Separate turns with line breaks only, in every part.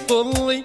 طلي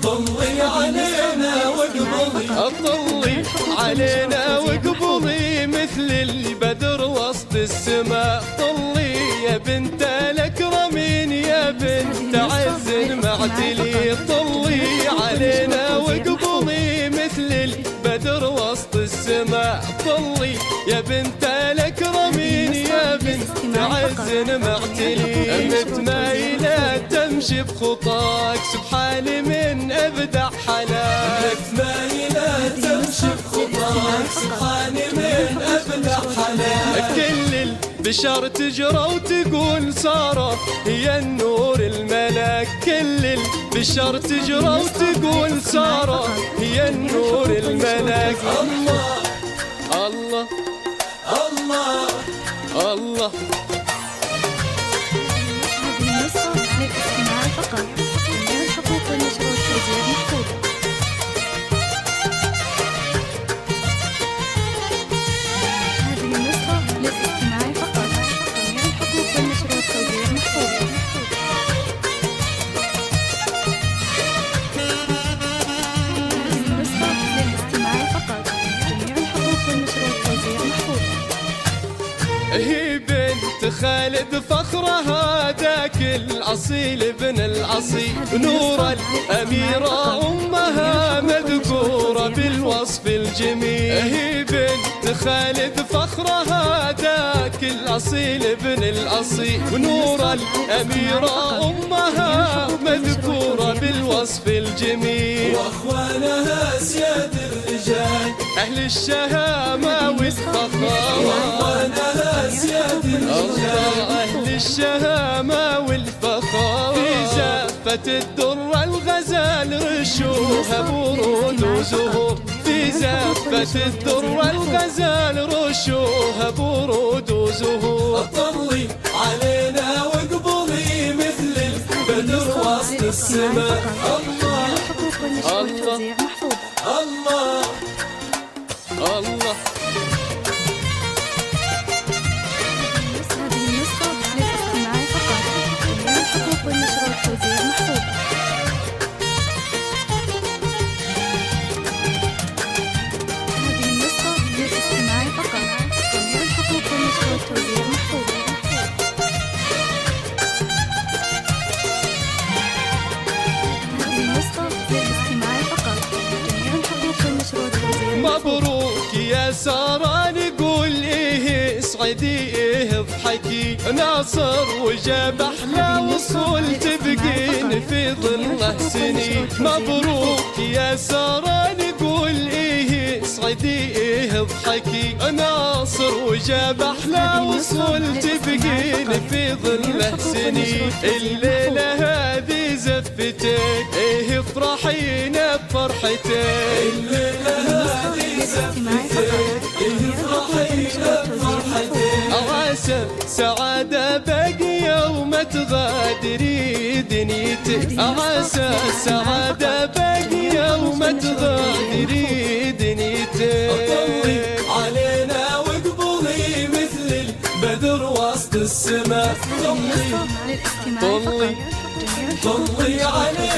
طلي علينا واقبلي، طلي علينا واقبلي مثل البدر وسط السماء. طلي يا بنت الأكرمين يا بنت عز المعتلي، طلي علينا واقبلي مثل البدر وسط السماء. طلي يا بنت الأكرمين يا بنت عز معتلي، متمايلة تمشي بخطاك سبحان من أبدع حلاك، متمايلة تمشي بخطاك سبحان من أبدع حلاك. كل البشر تجرى وتقول سارة هي النور الملاك، كل البشر تجرى وتقول سارة هي النور الملاك. الله الله الله الله.
هذه النسخة للاستماع فقط، جميع الحقوق والنشر والتوزيع محفوظة. هذه النسخة للاستماع فقط، جميع الحقوق والنشر والتوزيع محفوظة. هذه النسخة للاستماع فقط، جميع الحقوق والنشر والتوزيع محفوظة.
هي بنت خالد فخرها ذاك الأصيل ابن الأصيل، نور الأميرة أمها مذكورة بالوصف الجميل. هي بنت خالد فخرها ذاك الأصيل ابن الأصيل، ونور الأميرة أمها مذكورة بالوصف الجميل. وأخوانها سياد الرجال أهل الشهامة والفخامة، سياد الرجال أهل الشهامة والفخامة. في زفة الدر الغزال رشوها برود وزهور، في زفة الدر الغزال رشوها برود وزهور. طلي علينا واقبلي مثل البدر وسط السماء. الله الله الله الله.
هذه النسخة للاستماع فقط، جميع الحقوق والنشر والتوزيع محفوظة. هذه النسخة للاستماع فقط، جميع الحقوق والنشر والتوزيع محفوظة. هذه النسخة للاستماع فقط، جميع الحقوق والنشر والتوزيع محفوظة.
مبروك يا سارة نقول إيه اسعدي إيه اضحكي، ناصر وجاب أحلى وصول تبقين في ظله سنين. مبروك يا سارة نقول إيه اسعدي إيه اضحكي، ناصر وجاب أحلى وصول تبقين في ظله سنين. الليلة هذه زفتين إيه افرحينا بفرحتين، الليلة هذه زفتين إيه افرحينا بفرحتين. عسى سعادة باقية وما تغادري دنيتك، عسى سعادة باقية وما تغادري دنيتك. طلي علينا واقبلي مثل البدر وسط السماء. طلي طلي طلي علينا